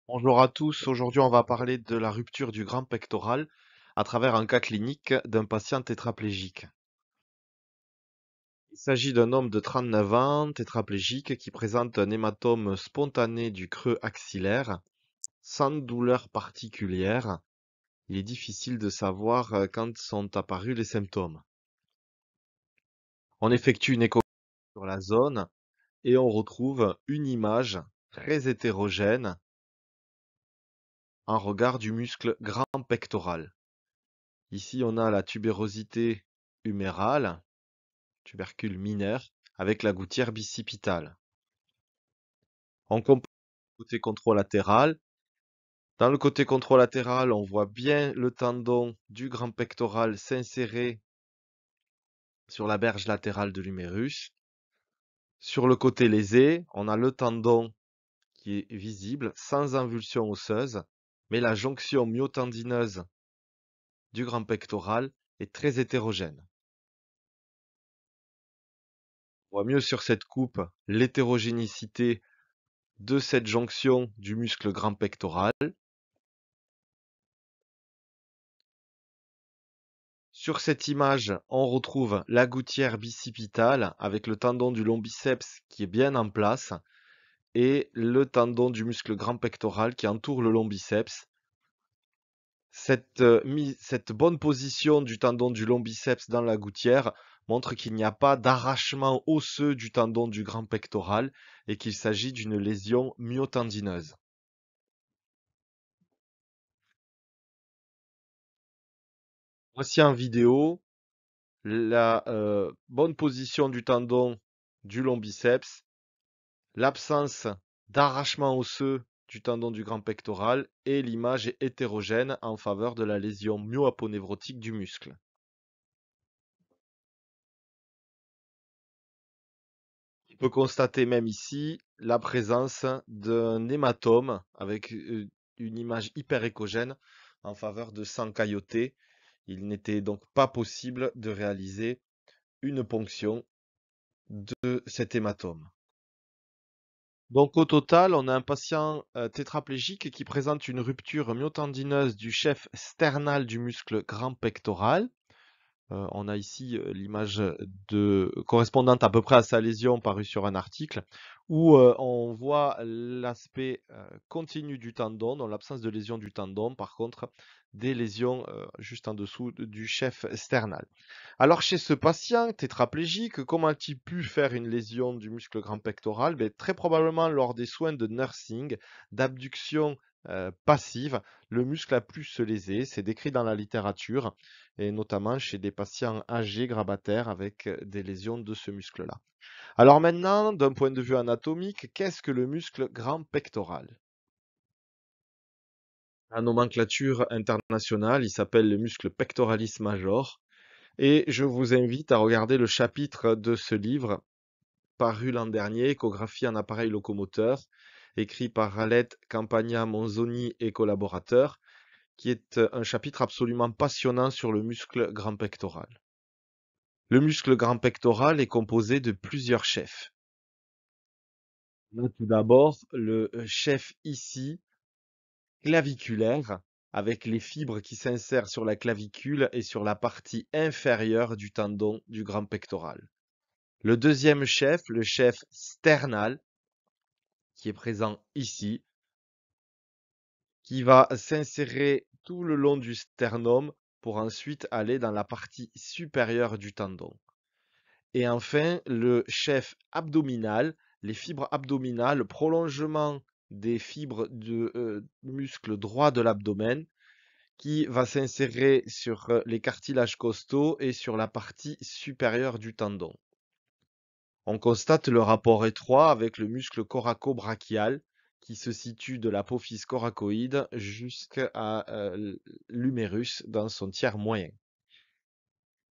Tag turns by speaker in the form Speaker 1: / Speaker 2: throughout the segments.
Speaker 1: Bonjour à tous, aujourd'hui on va parler de la rupture du grand pectoral à travers un cas clinique d'un patient tétraplégique. Il s'agit d'un homme de 39 ans, tétraplégique, qui présente un hématome spontané du creux axillaire, sans douleur particulière. Il est difficile de savoir quand sont apparus les symptômes. On effectue une échographie sur la zone et on retrouve une image très hétérogène en regard du muscle grand pectoral. Ici, on a la tubérosité humérale, tubercule mineur, avec la gouttière bicipitale. On compare le côté controlatéral. Dans le côté controlatéral, on voit bien le tendon du grand pectoral s'insérer sur la berge latérale de l'humérus. Sur le côté lésé, on a le tendon qui est visible, sans invulsion osseuse, mais la jonction myotendineuse du grand pectoral est très hétérogène. On voit mieux sur cette coupe l'hétérogénéité de cette jonction du muscle grand pectoral. Sur cette image, on retrouve la gouttière bicipitale avec le tendon du long biceps qui est bien en place et le tendon du muscle grand pectoral qui entoure le long biceps. Cette bonne position du tendon du long biceps dans la gouttière montre qu'il n'y a pas d'arrachement osseux du tendon du grand pectoral et qu'il s'agit d'une lésion myotendineuse. Voici en vidéo la bonne position du tendon du long biceps, l'absence d'arrachement osseux du tendon du grand pectoral et l'image est hétérogène en faveur de la lésion myoaponévrotique du muscle. On peut constater même ici la présence d'un hématome avec une image hyper échogène en faveur de sang cailloté. Il n'était donc pas possible de réaliser une ponction de cet hématome. Donc au total, on a un patient tétraplégique qui présente une rupture myotendineuse du chef sternal du muscle grand pectoral. On a ici l'image correspondante à peu près à sa lésion parue sur un article, où on voit l'aspect continu du tendon, dans l'absence de lésion du tendon, par contre, des lésions juste en dessous du chef sternal. Alors chez ce patient tétraplégique, comment a-t-il pu faire une lésion du muscle grand pectoral? Très probablement lors des soins de nursing, d'abduction passive, le muscle a pu se léser, c'est décrit dans la littérature, et notamment chez des patients âgés grabataires avec des lésions de ce muscle-là. Alors maintenant, d'un point de vue anatomique, qu'est-ce que le muscle grand pectoral? La nomenclature internationale, il s'appelle le muscle pectoralis major. Et je vous invite à regarder le chapitre de ce livre paru l'an dernier, Échographie en appareil locomoteur, écrit par Ralette Campagna Monzoni et collaborateurs, qui est un chapitre absolument passionnant sur le muscle grand pectoral. Le muscle grand pectoral est composé de plusieurs chefs. On a tout d'abord le chef ici, claviculaire, avec les fibres qui s'insèrent sur la clavicule et sur la partie inférieure du tendon du grand pectoral. Le deuxième chef, le chef sternal, qui est présent ici, qui va s'insérer tout le long du sternum pour ensuite aller dans la partie supérieure du tendon. Et enfin, le chef abdominal, les fibres abdominales, prolongement des fibres du muscle droit de l'abdomen, qui va s'insérer sur les cartilages costaux et sur la partie supérieure du tendon. On constate le rapport étroit avec le muscle coraco-brachial qui se situe de l'apophyse coracoïde jusqu'à l'humérus dans son tiers moyen.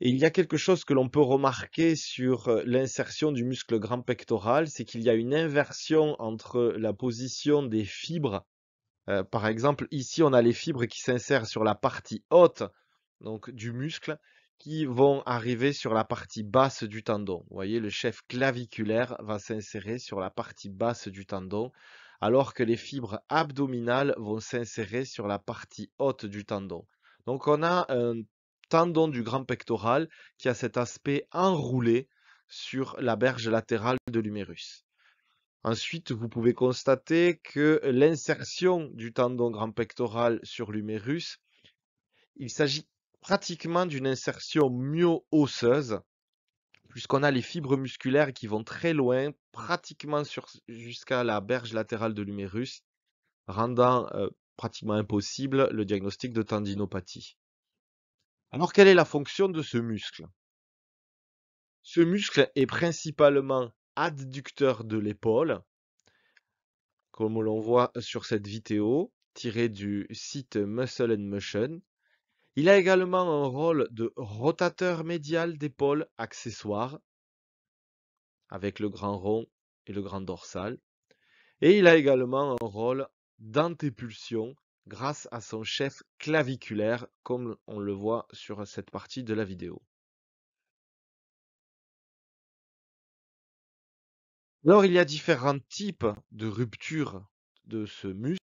Speaker 1: Et il y a quelque chose que l'on peut remarquer sur l'insertion du muscle grand pectoral, c'est qu'il y a une inversion entre la position des fibres. Par exemple, ici, on a les fibres qui s'insèrent sur la partie haute donc, du muscle qui vont arriver sur la partie basse du tendon. Vous voyez, le chef claviculaire va s'insérer sur la partie basse du tendon, alors que les fibres abdominales vont s'insérer sur la partie haute du tendon. Donc on a un tendon du grand pectoral qui a cet aspect enroulé sur la berge latérale de l'humérus. Ensuite, vous pouvez constater que l'insertion du tendon grand pectoral sur l'humérus, il s'agit pratiquement d'une insertion myo-osseuse, puisqu'on a les fibres musculaires qui vont très loin, pratiquement jusqu'à la berge latérale de l'humérus, rendant pratiquement impossible le diagnostic de tendinopathie. Alors, quelle est la fonction de ce muscle? Ce muscle est principalement adducteur de l'épaule, comme l'on voit sur cette vidéo, tirée du site Muscle and Motion. Il a également un rôle de rotateur médial d'épaule accessoire, avec le grand rond et le grand dorsal. Et il a également un rôle d'antépulsion grâce à son chef claviculaire, comme on le voit sur cette partie de la vidéo. Alors, il y a différents types de ruptures de ce muscle.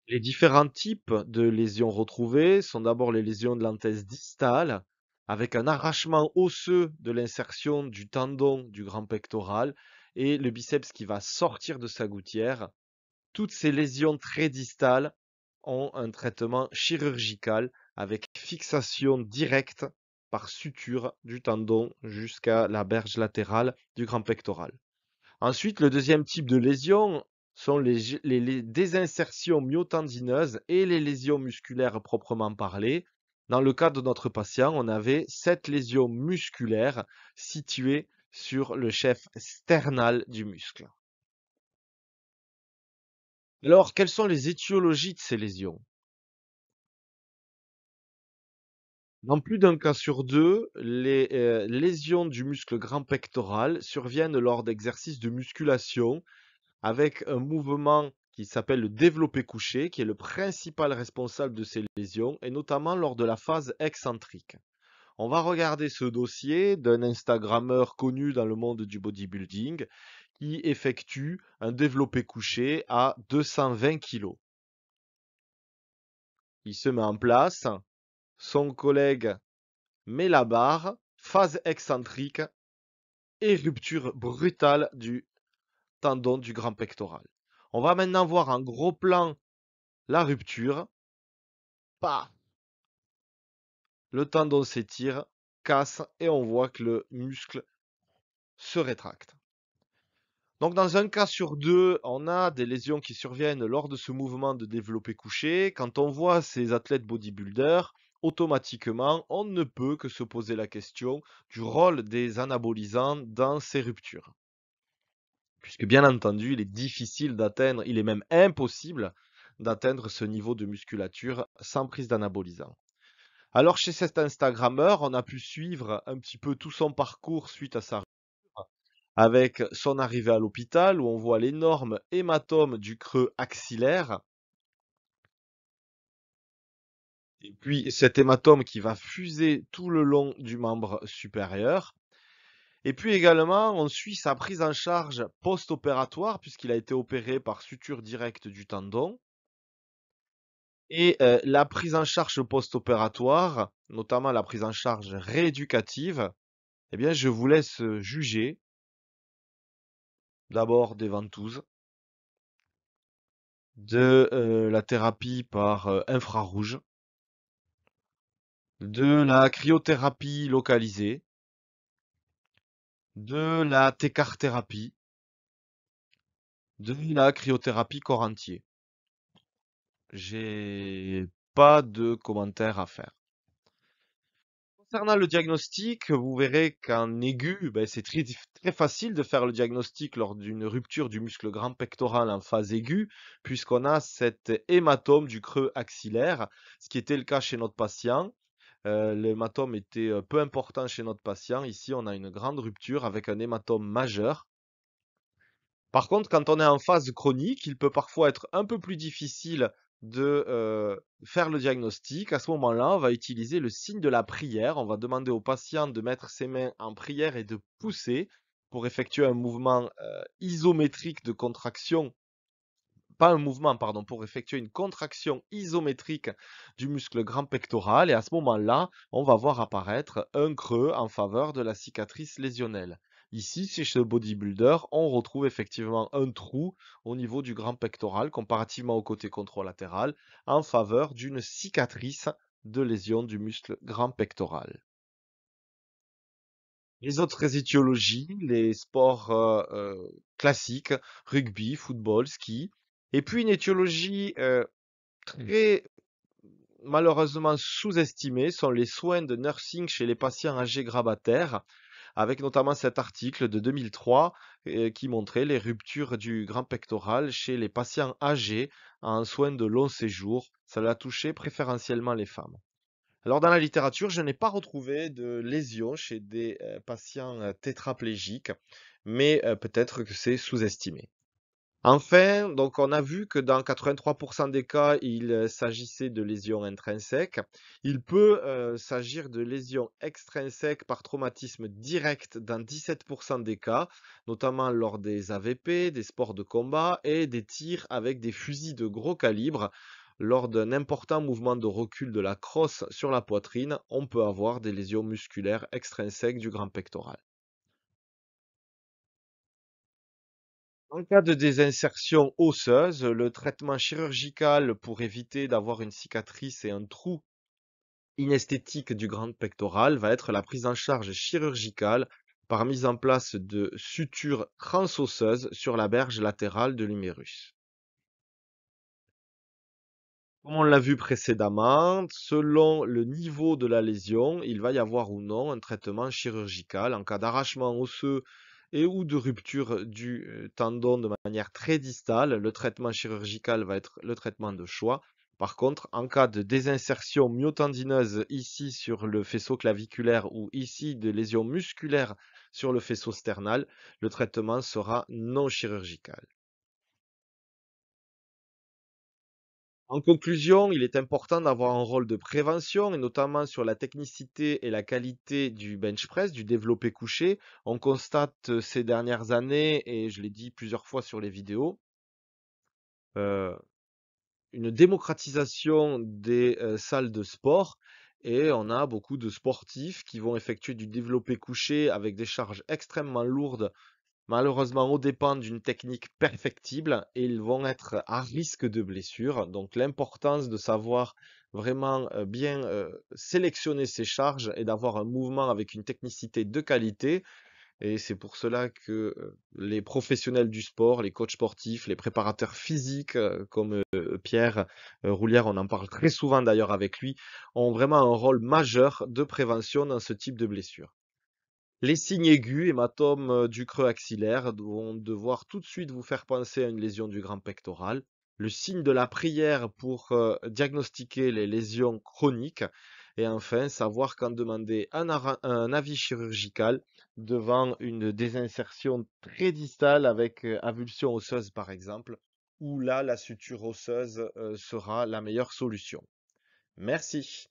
Speaker 1: Les différents types de lésions retrouvées sont d'abord les lésions de l'anthèse distale, avec un arrachement osseux de l'insertion du tendon du grand pectoral et le biceps qui va sortir de sa gouttière. Toutes ces lésions très distales ont un traitement chirurgical avec fixation directe par suture du tendon jusqu'à la berge latérale du grand pectoral. Ensuite, le deuxième type de lésion sont les désinsertions myotendineuses et les lésions musculaires proprement parlées. Dans le cas de notre patient, on avait 7 lésions musculaires situées sur le chef sternal du muscle. Alors, quelles sont les étiologies de ces lésions? Dans plus d'un cas sur deux, les lésions du muscle grand pectoral surviennent lors d'exercices de musculation avec un mouvement qui s'appelle le développé couché, qui est le principal responsable de ces lésions, et notamment lors de la phase excentrique. On va regarder ce dossier d'un Instagrammeur connu dans le monde du bodybuilding qui effectue un développé couché à 220 kg. Il se met en place, son collègue met la barre, phase excentrique et rupture brutale du tendon du grand pectoral. On va maintenant voir en gros plan la rupture. Paf! Le tendon s'étire, casse et on voit que le muscle se rétracte. Donc dans un cas sur deux, on a des lésions qui surviennent lors de ce mouvement de développé couché. Quand on voit ces athlètes bodybuilders, automatiquement, on ne peut que se poser la question du rôle des anabolisants dans ces ruptures. Puisque bien entendu, il est difficile d'atteindre, il est même impossible d'atteindre ce niveau de musculature sans prise d'anabolisants. Alors chez cet Instagrammeur, on a pu suivre un petit peu tout son parcours suite à sa rupture, avec son arrivée à l'hôpital où on voit l'énorme hématome du creux axillaire, et puis cet hématome qui va fuser tout le long du membre supérieur. Et puis également, on suit sa prise en charge post-opératoire puisqu'il a été opéré par suture directe du tendon. Et la prise en charge post-opératoire, notamment la prise en charge rééducative, eh bien, je vous laisse juger d'abord des ventouses, de la thérapie par infrarouge, de la cryothérapie localisée, de la thérapie, de la cryothérapie corps entier. J'ai pas de commentaires à faire. Concernant le diagnostic, vous verrez qu'en aigu, ben, c'est très facile de faire le diagnostic lors d'une rupture du muscle grand pectoral en phase aiguë, puisqu'on a cet hématome du creux axillaire, ce qui était le cas chez notre patient. L'hématome était peu important chez notre patient. Ici, on a une grande rupture avec un hématome majeur. Par contre, quand on est en phase chronique, il peut parfois être un peu plus difficile de faire le diagnostic. À ce moment-là, on va utiliser le signe de la prière. On va demander au patient de mettre ses mains en prière et de pousser pour effectuer un mouvement isométrique de contraction pas un mouvement, pardon, pour effectuer une contraction isométrique du muscle grand pectoral. Et à ce moment-là, on va voir apparaître un creux en faveur de la cicatrice lésionnelle. Ici, chez ce bodybuilder, on retrouve effectivement un trou au niveau du grand pectoral comparativement au côté contralatéral en faveur d'une cicatrice de lésion du muscle grand pectoral. Les autres étiologies, les sports classiques, rugby, football, ski, et puis une étiologie très malheureusement sous-estimés sont les soins de nursing chez les patients âgés grabataires, avec notamment cet article de 2003 qui montrait les ruptures du grand pectoral chez les patients âgés en soins de long séjour. Ça l'a touché préférentiellement les femmes. Alors dans la littérature, je n'ai pas retrouvé de lésions chez des patients tétraplégiques, mais peut-être que c'est sous-estimé. Enfin, donc on a vu que dans 83% des cas, il s'agissait de lésions intrinsèques. Il peut s'agir de lésions extrinsèques par traumatisme direct dans 17% des cas, notamment lors des AVP, des sports de combat et des tirs avec des fusils de gros calibre. Lors d'un important mouvement de recul de la crosse sur la poitrine, on peut avoir des lésions musculaires extrinsèques du grand pectoral. En cas de désinsertion osseuse, le traitement chirurgical pour éviter d'avoir une cicatrice et un trou inesthétique du grand pectoral va être la prise en charge chirurgicale par mise en place de sutures transosseuses sur la berge latérale de l'humérus. Comme on l'a vu précédemment, selon le niveau de la lésion, il va y avoir ou non un traitement chirurgical en cas d'arrachement osseux et ou de rupture du tendon de manière très distale. Le traitement chirurgical va être le traitement de choix. Par contre, en cas de désinsertion myotendineuse ici sur le faisceau claviculaire ou ici de lésion musculaire sur le faisceau sternal, le traitement sera non chirurgical. En conclusion, il est important d'avoir un rôle de prévention et notamment sur la technicité et la qualité du bench press, du développé couché. On constate ces dernières années, et je l'ai dit plusieurs fois sur les vidéos, euh, une démocratisation des salles de sport et on a beaucoup de sportifs qui vont effectuer du développé couché avec des charges extrêmement lourdes, malheureusement aux dépens d'une technique perfectible et ils vont être à risque de blessure. Donc l'importance de savoir vraiment bien sélectionner ses charges et d'avoir un mouvement avec une technicité de qualité. Et c'est pour cela que les professionnels du sport, les coachs sportifs, les préparateurs physiques comme Pierre Roulière, on en parle très souvent d'ailleurs avec lui, ont vraiment un rôle majeur de prévention dans ce type de blessure. Les signes aigus, hématome du creux axillaire, vont devoir tout de suite vous faire penser à une lésion du grand pectoral. Le signe de la prière pour diagnostiquer les lésions chroniques. Et enfin, savoir quand demander un avis chirurgical devant une désinsertion très distale avec avulsion osseuse par exemple, où là, la suture osseuse sera la meilleure solution. Merci.